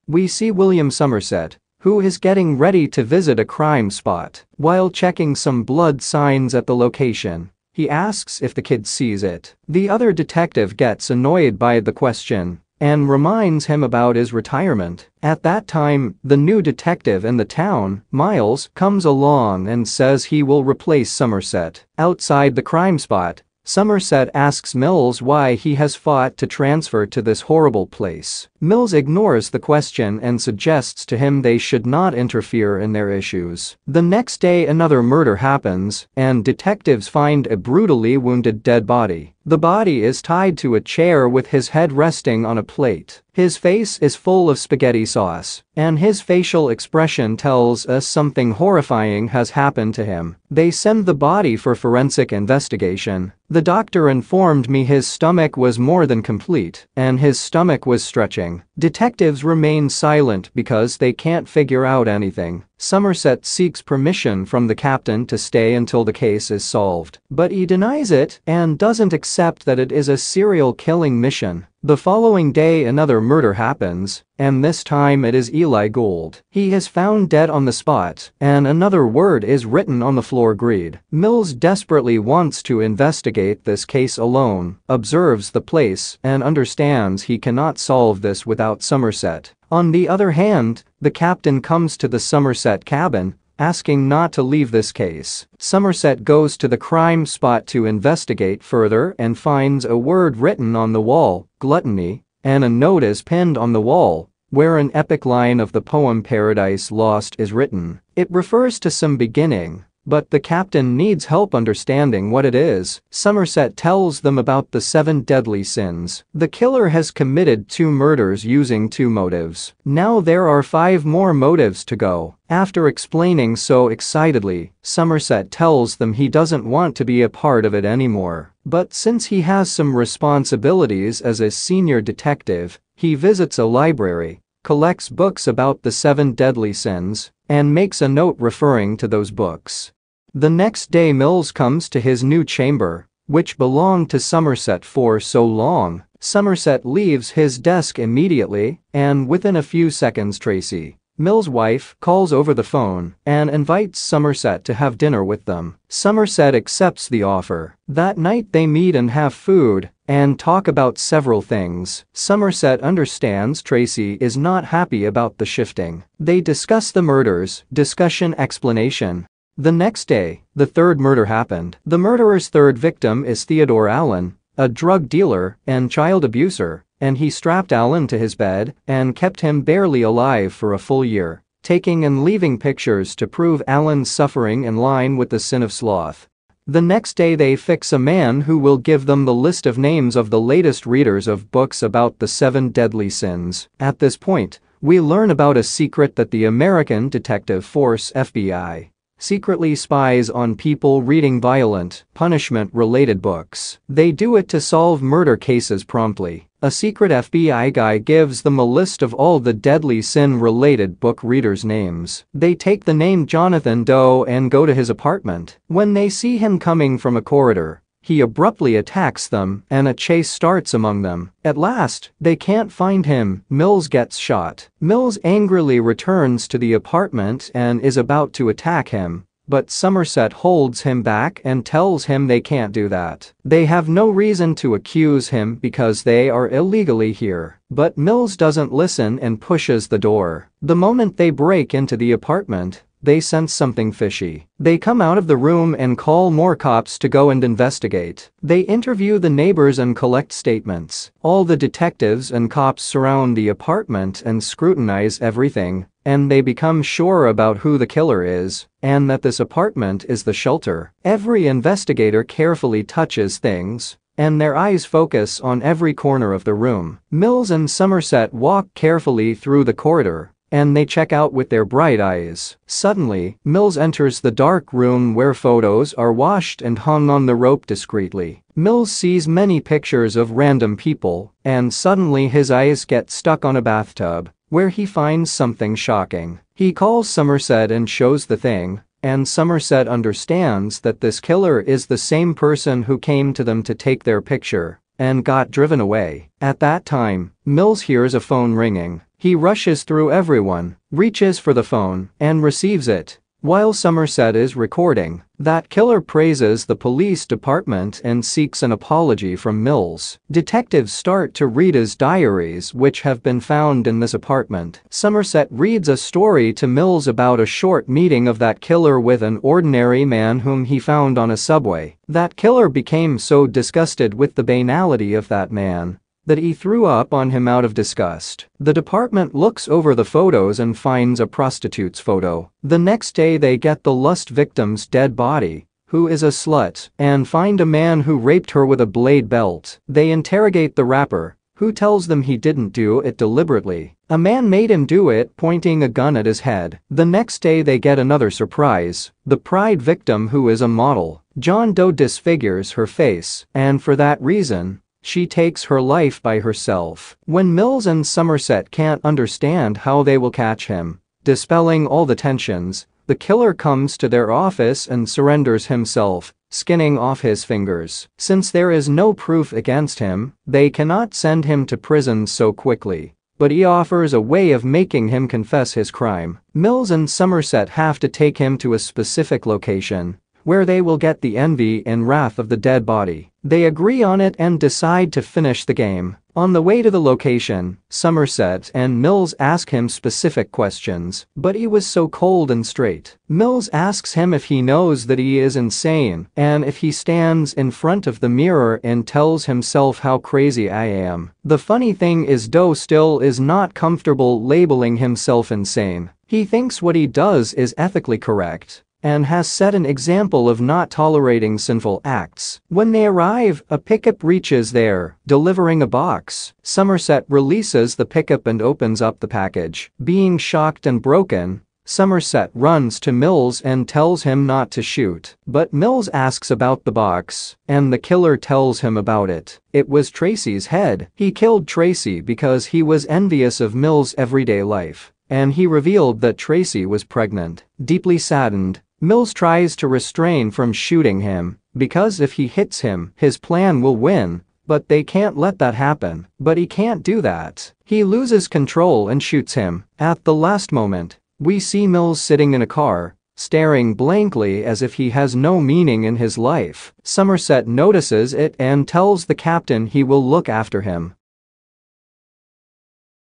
We see William Somerset, who is getting ready to visit a crime spot. While checking some blood signs at the location, he asks if the kid sees it. The other detective gets annoyed by the question and reminds him about his retirement. At that time, the new detective in the town, Miles, comes along and says he will replace Somerset. Outside the crime spot, Somerset asks Mills why he has fought to transfer to this horrible place. Mills ignores the question and suggests to him they should not interfere in their issues. The next day another murder happens, and detectives find a brutally wounded dead body. The body is tied to a chair with his head resting on a plate. His face is full of spaghetti sauce, and his facial expression tells us something horrifying has happened to him. They send the body for forensic investigation. The doctor informed me his stomach was more than complete, and his stomach was stretching. Detectives remain silent because they can't figure out anything. Somerset seeks permission from the captain to stay until the case is solved, but he denies it and doesn't accept that it is a serial killing mission. The following day another murder happens, and this time it is Eli Gould. He is found dead on the spot, and another word is written on the floor grid. Mills desperately wants to investigate this case alone, observes the place, and understands he cannot solve this without Somerset. On the other hand, the captain comes to the Somerset cabin, asking not to leave this case. Somerset goes to the crime spot to investigate further and finds a word written on the wall, gluttony, and a note is pinned on the wall, where an epic line of the poem Paradise Lost is written. It refers to some beginning, but the captain needs help understanding what it is. Somerset tells them about the 7 deadly sins. The killer has committed 2 murders using 2 motives. Now there are 5 more motives to go. After explaining so excitedly, Somerset tells them he doesn't want to be a part of it anymore. But since he has some responsibilities as a senior detective, he visits a library, collects books about the 7 deadly sins, and makes a note referring to those books. The next day Mills comes to his new chamber, which belonged to Somerset for so long. Somerset leaves his desk immediately, and within a few seconds Tracy, Mills' wife, calls over the phone and invites Somerset to have dinner with them. Somerset accepts the offer. That night they meet and have food and talk about several things. Somerset understands Tracy is not happy about the shifting. They discuss the murders, discussion explanation. The next day, the 3rd murder happened. The murderer's 3rd victim is Theodore Allen, a drug dealer and child abuser, and he strapped Allen to his bed and kept him barely alive for a full year, taking and leaving pictures to prove Allen's suffering in line with the sin of sloth. The next day they fix a man who will give them the list of names of the latest readers of books about the 7 deadly sins. At this point, we learn about a secret that the American Detective Force (FBI) secretly spies on people reading violent, punishment-related books. They do it to solve murder cases promptly. A secret FBI guy gives them a list of all the deadly sin-related book readers' names. They take the name Jonathan Doe and go to his apartment. When they see him coming from a corridor, he abruptly attacks them, and a chase starts among them. At last, they can't find him. Mills gets shot. Mills angrily returns to the apartment and is about to attack him, but Somerset holds him back and tells him they can't do that. They have no reason to accuse him because they are illegally here. But Mills doesn't listen and pushes the door. The moment they break into the apartment, they sense something fishy. They come out of the room and call more cops to go and investigate. They interview the neighbors and collect statements. All the detectives and cops surround the apartment and scrutinize everything, and they become sure about who the killer is, and that this apartment is the shelter. Every investigator carefully touches things, and their eyes focus on every corner of the room. Mills and Somerset walk carefully through the corridor, and they check out with their bright eyes. Suddenly, Mills enters the dark room where photos are washed and hung on the rope discreetly. Mills sees many pictures of random people, and suddenly his eyes get stuck on a bathtub, where he finds something shocking. He calls Somerset and shows the thing, and Somerset understands that this killer is the same person who came to them to take their picture and got driven away. At that time, Mills hears a phone ringing. He rushes through everyone, reaches for the phone, and receives it. While Somerset is recording, that killer praises the police department and seeks an apology from Mills. Detectives start to read his diaries, which have been found in this apartment. Somerset reads a story to Mills about a short meeting of that killer with an ordinary man whom he found on a subway. That killer became so disgusted with the banality of that man that he threw up on him out of disgust. The department looks over the photos and finds a prostitute's photo. The next day they get the lust victim's dead body, who is a slut, and find a man who raped her with a blade belt. They interrogate the rapper, who tells them he didn't do it deliberately. A man made him do it, pointing a gun at his head. The next day they get another surprise, the pride victim who is a model. John Doe disfigures her face, and for that reason, she takes her life by herself. When Mills and Somerset can't understand how they will catch him, dispelling all the tensions, the killer comes to their office and surrenders himself, skinning off his fingers. Since there is no proof against him, they cannot send him to prison so quickly, but he offers a way of making him confess his crime. Mills and Somerset have to take him to a specific location, where they will get the envy and wrath of the dead body. They agree on it and decide to finish the game. On the way to the location, Somerset and Mills ask him specific questions, but he was so cold and straight. Mills asks him if he knows that he is insane and if he stands in front of the mirror and tells himself how crazy I am. The funny thing is Doe still is not comfortable labeling himself insane. He thinks what he does is ethically correct and has set an example of not tolerating sinful acts. When they arrive, a pickup reaches there, delivering a box. Somerset releases the pickup and opens up the package. Being shocked and broken, Somerset runs to Mills and tells him not to shoot. But Mills asks about the box, and the killer tells him about it. It was Tracy's head. He killed Tracy because he was envious of Mills' everyday life, and he revealed that Tracy was pregnant. Deeply saddened, Mills tries to restrain from shooting him, because if he hits him, his plan will win, but they can't let that happen. But he can't do that. He loses control and shoots him. At the last moment, we see Mills sitting in a car, staring blankly as if he has no meaning in his life. Somerset notices it and tells the captain he will look after him.